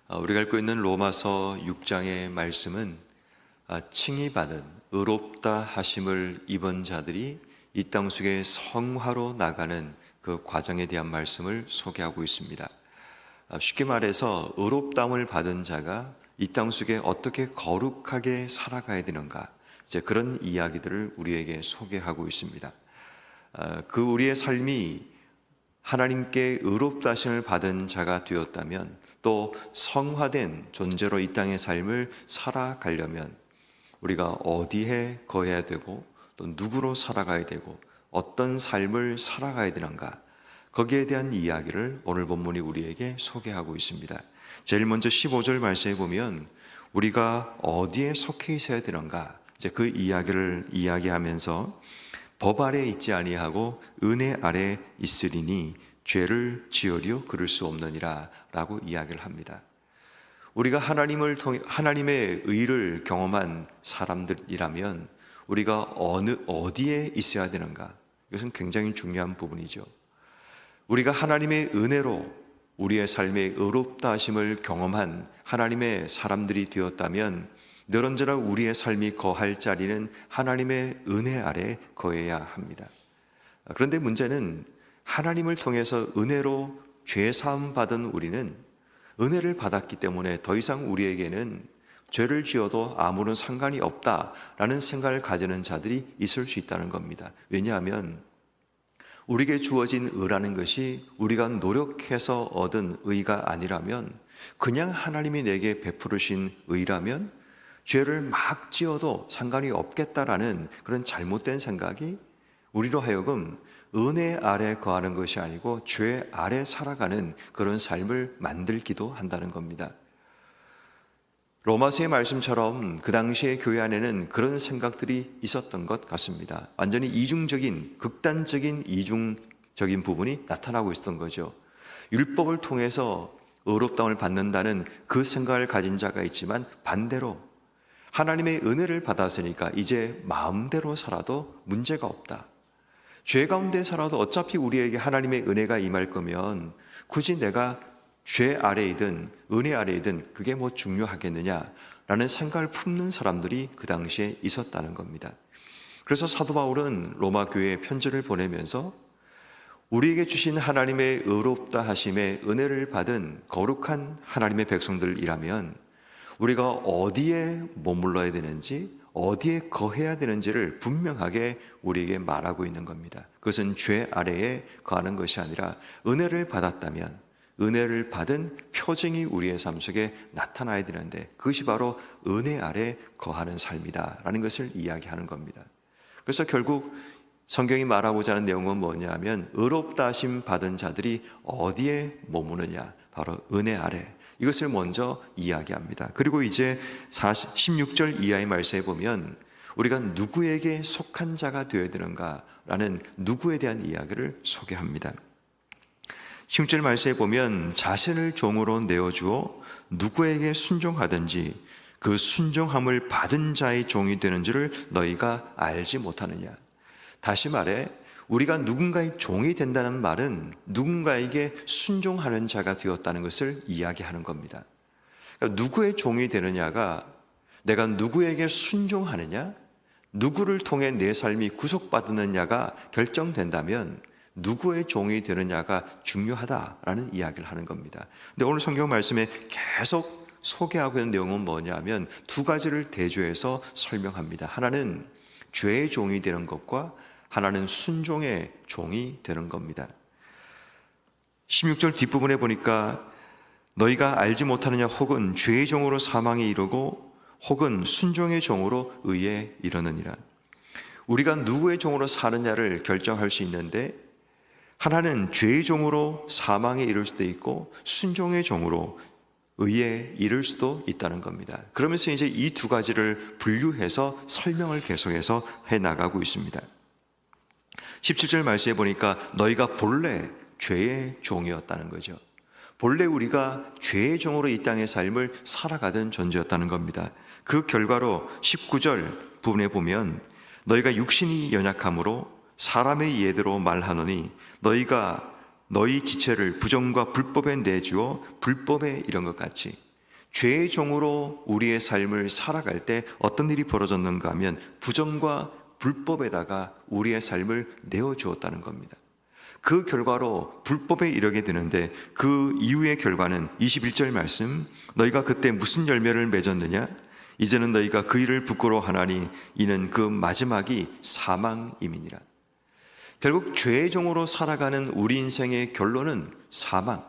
우리가 읽고 있는 로마서 6장의 말씀은 칭의 받은 의롭다 하심을 입은 자들이 이 땅 속에 성화로 나가는 그 과정에 대한 말씀을 소개하고 있습니다. 쉽게 말해서 의롭다함을 받은 자가 이 땅 속에 어떻게 거룩하게 살아가야 되는가, 이제 그런 이야기들을 우리에게 소개하고 있습니다. 그 우리의 삶이 하나님께 의롭다 하심을 받은 자가 되었다면, 또 성화된 존재로 이 땅의 삶을 살아가려면 우리가 어디에 거해야 되고 또 누구로 살아가야 되고 어떤 삶을 살아가야 되는가, 거기에 대한 이야기를 오늘 본문이 우리에게 소개하고 있습니다. 제일 먼저 15절 말씀에 보면 우리가 어디에 속해 있어야 되는가, 이제 그 이야기를 이야기하면서 법 아래 있지 아니하고 은혜 아래 있으리니 죄를 지으려 그럴 수 없느니라 라고 이야기를 합니다. 우리가 하나님의 의를 경험한 사람들이라면 우리가 어디에 있어야 되는가, 이것은 굉장히 중요한 부분이죠. 우리가 하나님의 은혜로 우리의 삶의 의롭다 하심을 경험한 하나님의 사람들이 되었다면 늘 언제나 우리의 삶이 거할 자리는 하나님의 은혜 아래 거해야 합니다. 그런데 문제는 하나님을 통해서 은혜로 죄사함 받은 우리는 은혜를 받았기 때문에 더 이상 우리에게는 죄를 지어도 아무런 상관이 없다라는 생각을 가지는 자들이 있을 수 있다는 겁니다. 왜냐하면 우리에게 주어진 의라는 것이 우리가 노력해서 얻은 의가 아니라면, 그냥 하나님이 내게 베푸르신 의라면 죄를 막 지어도 상관이 없겠다라는 그런 잘못된 생각이 우리로 하여금 은혜 아래 거하는 것이 아니고 죄 아래 살아가는 그런 삶을 만들기도 한다는 겁니다. 로마서의 말씀처럼 그 당시의 교회 안에는 그런 생각들이 있었던 것 같습니다. 완전히 이중적인, 극단적인 이중적인 부분이 나타나고 있었던 거죠. 율법을 통해서 의롭다함을 받는다는 그 생각을 가진 자가 있지만, 반대로 하나님의 은혜를 받았으니까 이제 마음대로 살아도 문제가 없다, 죄 가운데 살아도 어차피 우리에게 하나님의 은혜가 임할 거면 굳이 내가 죄 아래이든 은혜 아래이든 그게 뭐 중요하겠느냐라는 생각을 품는 사람들이 그 당시에 있었다는 겁니다. 그래서 사도 바울은 로마 교회에 편지를 보내면서 우리에게 주신 하나님의 의롭다 하심의 은혜를 받은 거룩한 하나님의 백성들이라면 우리가 어디에 머물러야 되는지, 어디에 거해야 되는지를 분명하게 우리에게 말하고 있는 겁니다. 그것은 죄 아래에 거하는 것이 아니라 은혜를 받았다면 은혜를 받은 표징이 우리의 삶 속에 나타나야 되는데, 그것이 바로 은혜 아래 거하는 삶이다라는 것을 이야기하는 겁니다. 그래서 결국 성경이 말하고자 하는 내용은 뭐냐면, 의롭다 하심 받은 자들이 어디에 머무느냐, 바로 은혜 아래, 이것을 먼저 이야기합니다. 그리고 이제 16절 이하의 말씀에 보면 우리가 누구에게 속한 자가 되어야 되는가라는 누구에 대한 이야기를 소개합니다. 16절 말씀에 보면 자신을 종으로 내어주어 누구에게 순종하든지 그 순종함을 받은 자의 종이 되는 줄을 너희가 알지 못하느냐. 다시 말해, 우리가 누군가의 종이 된다는 말은 누군가에게 순종하는 자가 되었다는 것을 이야기하는 겁니다. 그러니까 누구의 종이 되느냐가, 내가 누구에게 순종하느냐, 누구를 통해 내 삶이 구속받느냐가 결정된다면 누구의 종이 되느냐가 중요하다라는 이야기를 하는 겁니다. 근데 오늘 성경 말씀에 계속 소개하고 있는 내용은 뭐냐면 두 가지를 대조해서 설명합니다. 하나는 죄의 종이 되는 것과 하나는 순종의 종이 되는 겁니다. 16절 뒷부분에 보니까 너희가 알지 못하느냐, 혹은 죄의 종으로 사망에 이르고 혹은 순종의 종으로 의에 이르느니라. 우리가 누구의 종으로 사느냐를 결정할 수 있는데, 하나는 죄의 종으로 사망에 이를 수도 있고 순종의 종으로 의에 이를 수도 있다는 겁니다. 그러면서 이제 이 두 가지를 분류해서 설명을 계속해서 해나가고 있습니다. 17절 말씀에 보니까 너희가 본래 죄의 종이었다는 거죠. 본래 우리가 죄의 종으로 이 땅의 삶을 살아가던 존재였다는 겁니다. 그 결과로 19절 부분에 보면 너희가 육신이 연약함으로 사람의 예대로 말하노니 너희가 너희 지체를 부정과 불법에 내주어 불법에 이른 것 같이, 죄의 종으로 우리의 삶을 살아갈 때 어떤 일이 벌어졌는가 하면 부정과 불법에다가 우리의 삶을 내어주었다는 겁니다. 그 결과로 불법에 이르게 되는데 그 이후의 결과는 21절 말씀, 너희가 그때 무슨 열매를 맺었느냐? 이제는 너희가 그 일을 부끄러워하나니 이는 그 마지막이 사망임이니라. 결국 죄의 종으로 살아가는 우리 인생의 결론은 사망.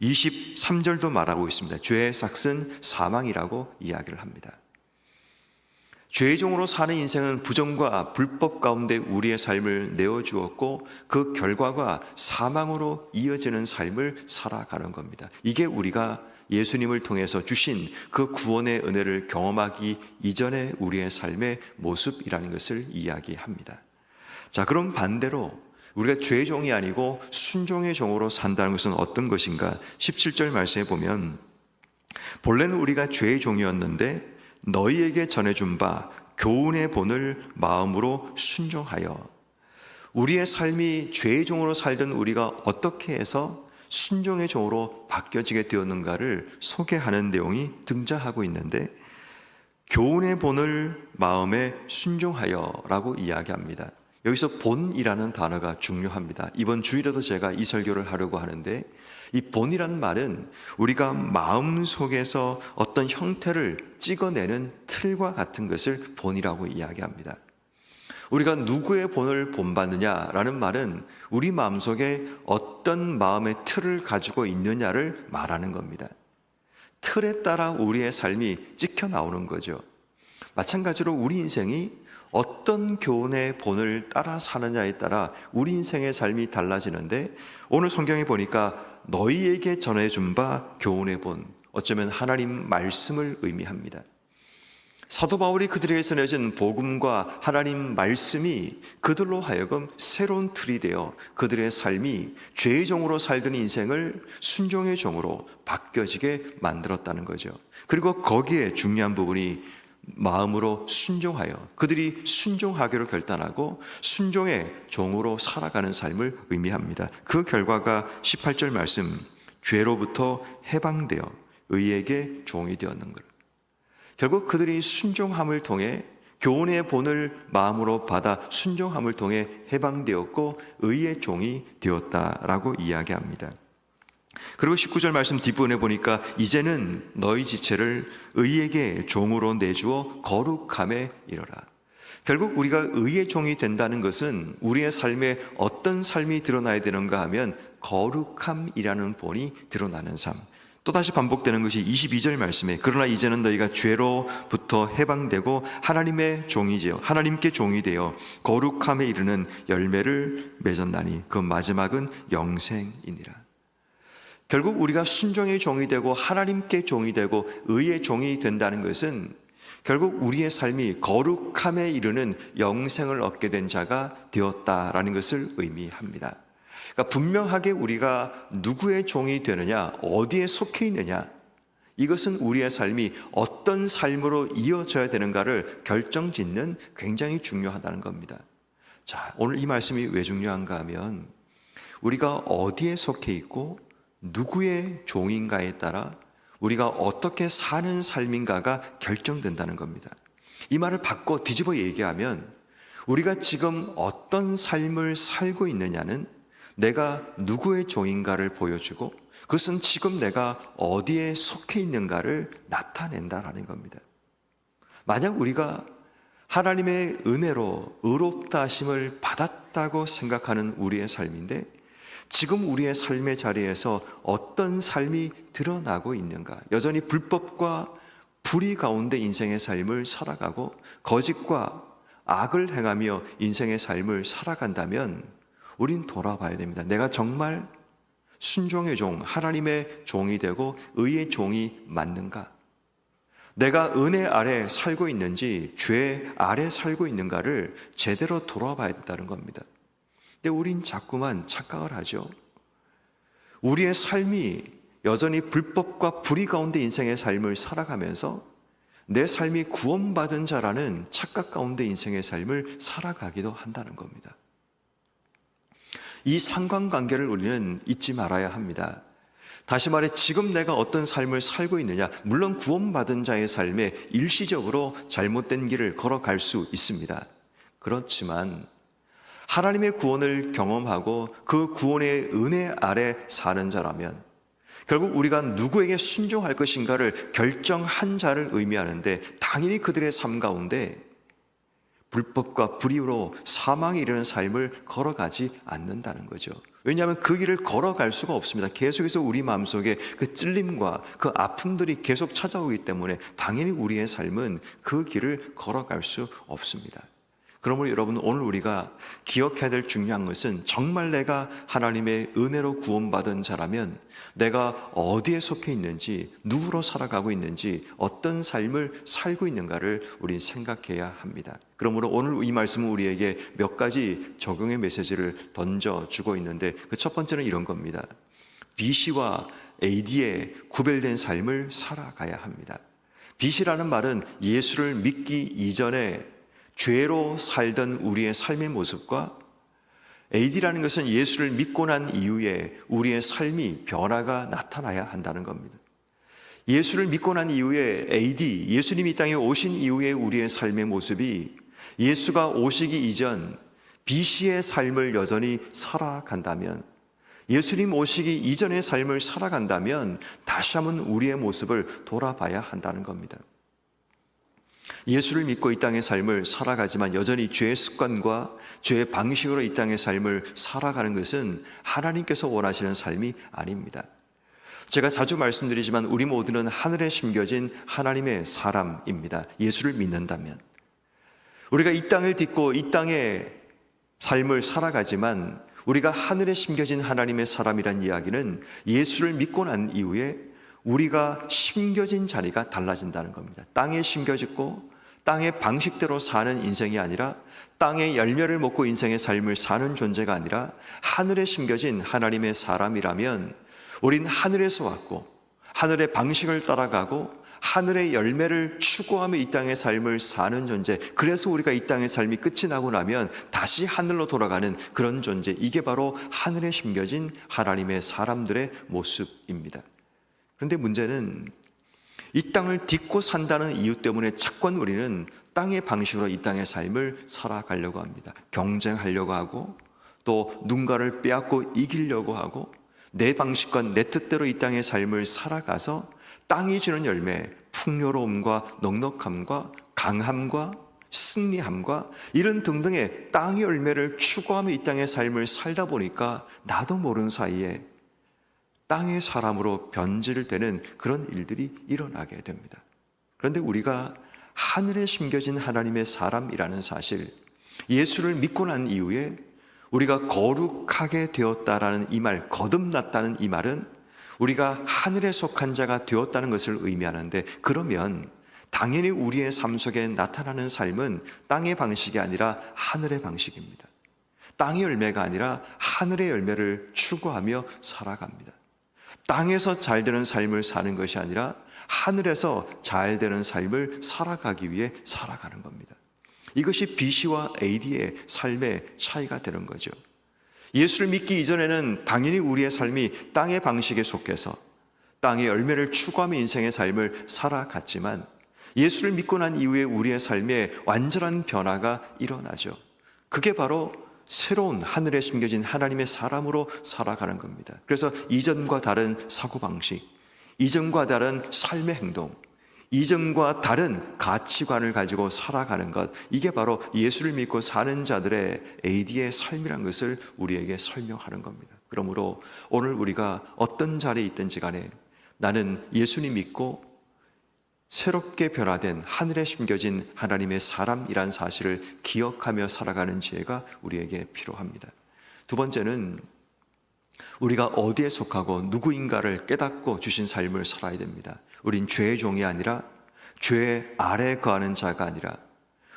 23절도 말하고 있습니다. 죄의 삭은 사망이라고 이야기를 합니다. 죄의 종으로 사는 인생은 부정과 불법 가운데 우리의 삶을 내어주었고 그 결과가 사망으로 이어지는 삶을 살아가는 겁니다. 이게 우리가 예수님을 통해서 주신 그 구원의 은혜를 경험하기 이전의 우리의 삶의 모습이라는 것을 이야기합니다. 자, 그럼 반대로 우리가 죄의 종이 아니고 순종의 종으로 산다는 것은 어떤 것인가? 17절 말씀에 보면 본래는 우리가 죄의 종이었는데 너희에게 전해준 바 교훈의 본을 마음으로 순종하여. 우리의 삶이 죄의 종으로 살던 우리가 어떻게 해서 순종의 종으로 바뀌어지게 되었는가를 소개하는 내용이 등장하고 있는데 교훈의 본을 마음에 순종하여 라고 이야기합니다. 여기서 본이라는 단어가 중요합니다. 이번 주일에도 제가 이 설교를 하려고 하는데 이 본이라는 말은 우리가 마음 속에서 어떤 형태를 찍어내는 틀과 같은 것을 본이라고 이야기합니다. 우리가 누구의 본을 본받느냐라는 말은 우리 마음속에 어떤 마음의 틀을 가지고 있느냐를 말하는 겁니다. 틀에 따라 우리의 삶이 찍혀 나오는 거죠. 마찬가지로 우리 인생이 어떤 교훈의 본을 따라 사느냐에 따라 우리 인생의 삶이 달라지는데 오늘 성경에 보니까 너희에게 전해준 바 교훈의 본, 어쩌면 하나님 말씀을 의미합니다. 사도 바울이 그들에게 전해진 복음과 하나님 말씀이 그들로 하여금 새로운 틀이 되어 그들의 삶이 죄의 종으로 살던 인생을 순종의 종으로 바뀌어지게 만들었다는 거죠. 그리고 거기에 중요한 부분이 마음으로 순종하여 그들이 순종하기로 결단하고 순종의 종으로 살아가는 삶을 의미합니다. 그 결과가 18절 말씀, 죄로부터 해방되어 의에게 종이 되었는 것. 결국 그들이 순종함을 통해 교훈의 본을 마음으로 받아 순종함을 통해 해방되었고 의의 종이 되었다라고 이야기합니다. 그리고 19절 말씀 뒷부분에 보니까 이제는 너희 지체를 의에게 종으로 내주어 거룩함에 이르라. 결국 우리가 의의 종이 된다는 것은 우리의 삶에 어떤 삶이 드러나야 되는가 하면 거룩함이라는 본이 드러나는 삶. 또다시 반복되는 것이 22절 말씀에 그러나 이제는 너희가 죄로부터 해방되고 하나님의 종이지요 하나님께 종이 되어 거룩함에 이르는 열매를 맺었나니 그 마지막은 영생이니라. 결국 우리가 순종의 종이 되고 하나님께 종이 되고 의의 종이 된다는 것은 결국 우리의 삶이 거룩함에 이르는 영생을 얻게 된 자가 되었다라는 것을 의미합니다. 그러니까 분명하게 우리가 누구의 종이 되느냐, 어디에 속해 있느냐, 이것은 우리의 삶이 어떤 삶으로 이어져야 되는가를 결정짓는 굉장히 중요하다는 겁니다. 자, 오늘 이 말씀이 왜 중요한가 하면 우리가 어디에 속해 있고 누구의 종인가에 따라 우리가 어떻게 사는 삶인가가 결정된다는 겁니다. 이 말을 바꿔 뒤집어 얘기하면 우리가 지금 어떤 삶을 살고 있느냐는 내가 누구의 종인가를 보여주고 그것은 지금 내가 어디에 속해 있는가를 나타낸다라는 겁니다. 만약 우리가 하나님의 은혜로 의롭다 하심을 받았다고 생각하는 우리의 삶인데 지금 우리의 삶의 자리에서 어떤 삶이 드러나고 있는가? 여전히 불법과 불의 가운데 인생의 삶을 살아가고 거짓과 악을 행하며 인생의 삶을 살아간다면 우린 돌아봐야 됩니다. 내가 정말 순종의 종, 하나님의 종이 되고 의의 종이 맞는가? 내가 은혜 아래 살고 있는지 죄 아래 살고 있는가를 제대로 돌아봐야 된다는 겁니다. 근데 우린 자꾸만 착각을 하죠. 우리의 삶이 여전히 불법과 불의 가운데 인생의 삶을 살아가면서 내 삶이 구원받은 자라는 착각 가운데 인생의 삶을 살아가기도 한다는 겁니다. 이 상관관계를 우리는 잊지 말아야 합니다. 다시 말해 지금 내가 어떤 삶을 살고 있느냐, 물론 구원받은 자의 삶에 일시적으로 잘못된 길을 걸어갈 수 있습니다. 그렇지만 하나님의 구원을 경험하고 그 구원의 은혜 아래 사는 자라면 결국 우리가 누구에게 순종할 것인가를 결정한 자를 의미하는데, 당연히 그들의 삶 가운데 불법과 불의로 사망에 이르는 삶을 걸어가지 않는다는 거죠. 왜냐하면 그 길을 걸어갈 수가 없습니다. 계속해서 우리 마음속에 그 찔림과 그 아픔들이 계속 찾아오기 때문에 당연히 우리의 삶은 그 길을 걸어갈 수 없습니다. 그러므로 여러분, 오늘 우리가 기억해야 될 중요한 것은 정말 내가 하나님의 은혜로 구원받은 자라면 내가 어디에 속해 있는지, 누구로 살아가고 있는지, 어떤 삶을 살고 있는가를 우린 생각해야 합니다. 그러므로 오늘 이 말씀은 우리에게 몇 가지 적용의 메시지를 던져주고 있는데, 그 첫 번째는 이런 겁니다. BC와 AD에 구별된 삶을 살아가야 합니다. BC라는 말은 예수를 믿기 이전에 죄로 살던 우리의 삶의 모습과, AD라는 것은 예수를 믿고 난 이후에 우리의 삶이 변화가 나타나야 한다는 겁니다. 예수를 믿고 난 이후에 AD, 예수님이 이 땅에 오신 이후에 우리의 삶의 모습이 예수가 오시기 이전 BC의 삶을 여전히 살아간다면, 예수님 오시기 이전의 삶을 살아간다면 다시 한번 우리의 모습을 돌아봐야 한다는 겁니다. 예수를 믿고 이 땅의 삶을 살아가지만 여전히 죄의 습관과 죄의 방식으로 이 땅의 삶을 살아가는 것은 하나님께서 원하시는 삶이 아닙니다. 제가 자주 말씀드리지만 우리 모두는 하늘에 심겨진 하나님의 사람입니다. 예수를 믿는다면. 우리가 이 땅을 딛고 이 땅의 삶을 살아가지만 우리가 하늘에 심겨진 하나님의 사람이란 이야기는 예수를 믿고 난 이후에 우리가 심겨진 자리가 달라진다는 겁니다. 땅에 심겨졌고 땅의 방식대로 사는 인생이 아니라, 땅의 열매를 먹고 인생의 삶을 사는 존재가 아니라 하늘에 심겨진 하나님의 사람이라면 우린 하늘에서 왔고 하늘의 방식을 따라가고 하늘의 열매를 추구하며 이 땅의 삶을 사는 존재, 그래서 우리가 이 땅의 삶이 끝이 나고 나면 다시 하늘로 돌아가는 그런 존재, 이게 바로 하늘에 심겨진 하나님의 사람들의 모습입니다. 그런데 문제는 이 땅을 딛고 산다는 이유 때문에 자꾸 우리는 땅의 방식으로 이 땅의 삶을 살아가려고 합니다. 경쟁하려고 하고, 또 누군가를 빼앗고 이기려고 하고, 내 방식과 내 뜻대로 이 땅의 삶을 살아가서 땅이 주는 열매, 풍요로움과 넉넉함과 강함과 승리함과 이런 등등의 땅의 열매를 추구하며 이 땅의 삶을 살다 보니까 나도 모르는 사이에 땅의 사람으로 변질되는 그런 일들이 일어나게 됩니다. 그런데 우리가 하늘에 심겨진 하나님의 사람이라는 사실, 예수를 믿고 난 이후에 우리가 거룩하게 되었다라는 이 말, 거듭났다는 이 말은 우리가 하늘에 속한 자가 되었다는 것을 의미하는데, 그러면 당연히 우리의 삶 속에 나타나는 삶은 땅의 방식이 아니라 하늘의 방식입니다. 땅의 열매가 아니라 하늘의 열매를 추구하며 살아갑니다. 땅에서 잘 되는 삶을 사는 것이 아니라 하늘에서 잘 되는 삶을 살아가기 위해 살아가는 겁니다. 이것이 BC와 AD의 삶의 차이가 되는 거죠. 예수를 믿기 이전에는 당연히 우리의 삶이 땅의 방식에 속해서 땅의 열매를 추구하며 인생의 삶을 살아갔지만, 예수를 믿고 난 이후에 우리의 삶에 완전한 변화가 일어나죠. 그게 바로 새로운 하늘에 심겨진 하나님의 사람으로 살아가는 겁니다. 그래서 이전과 다른 사고방식, 이전과 다른 삶의 행동, 이전과 다른 가치관을 가지고 살아가는 것, 이게 바로 예수를 믿고 사는 자들의 AD의 삶이라는 것을 우리에게 설명하는 겁니다. 그러므로 오늘 우리가 어떤 자리에 있든지 간에 나는 예수님 믿고 새롭게 변화된 하늘에 심겨진 하나님의 사람이란 사실을 기억하며 살아가는 지혜가 우리에게 필요합니다. 두 번째는 우리가 어디에 속하고 누구인가를 깨닫고 주신 삶을 살아야 됩니다. 우린 죄의 종이 아니라 죄 아래 거하는 자가 아니라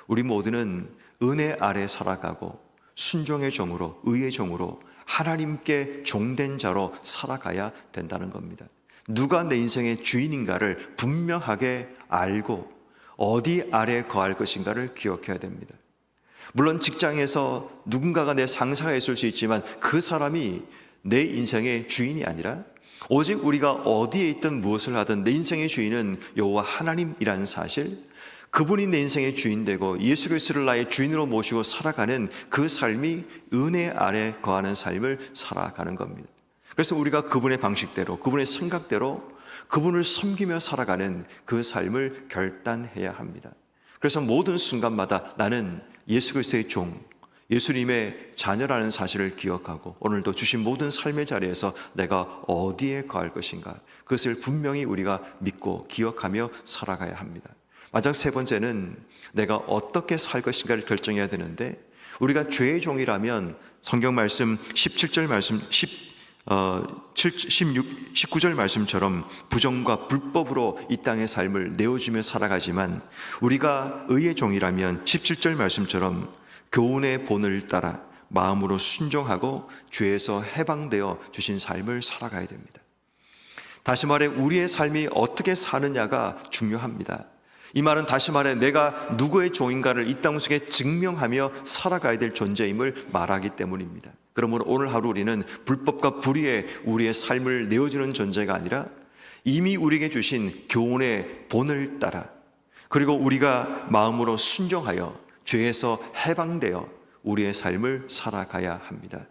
우리 모두는 은혜 아래 살아가고 순종의 종으로, 의의 종으로 하나님께 종된 자로 살아가야 된다는 겁니다. 누가 내 인생의 주인인가를 분명하게 알고 어디 아래 거할 것인가를 기억해야 됩니다. 물론 직장에서 누군가가 내 상사가 있을 수 있지만 그 사람이 내 인생의 주인이 아니라 오직 우리가 어디에 있든 무엇을 하든 내 인생의 주인은 여호와 하나님이라는 사실, 그분이 내 인생의 주인 되고 예수 그리스도를 나의 주인으로 모시고 살아가는 그 삶이 은혜 아래 거하는 삶을 살아가는 겁니다. 그래서 우리가 그분의 방식대로, 그분의 생각대로 그분을 섬기며 살아가는 그 삶을 결단해야 합니다. 그래서 모든 순간마다 나는 예수 그리스도의 종, 예수님의 자녀라는 사실을 기억하고 오늘도 주신 모든 삶의 자리에서 내가 어디에 거할 것인가, 그것을 분명히 우리가 믿고 기억하며 살아가야 합니다. 마지막 세 번째는 내가 어떻게 살 것인가를 결정해야 되는데, 우리가 죄의 종이라면 성경 말씀 17절 말씀 19절 말씀처럼 부정과 불법으로 이 땅의 삶을 내어주며 살아가지만, 우리가 의의 종이라면 17절 말씀처럼 교훈의 본을 따라 마음으로 순종하고 죄에서 해방되어 주신 삶을 살아가야 됩니다. 다시 말해 우리의 삶이 어떻게 사느냐가 중요합니다. 이 말은 다시 말해 내가 누구의 종인가를 이 땅 속에 증명하며 살아가야 될 존재임을 말하기 때문입니다. 그러므로 오늘 하루 우리는 불법과 불의에 우리의 삶을 내어주는 존재가 아니라 이미 우리에게 주신 교훈의 본을 따라, 그리고 우리가 마음으로 순종하여 죄에서 해방되어 우리의 삶을 살아가야 합니다.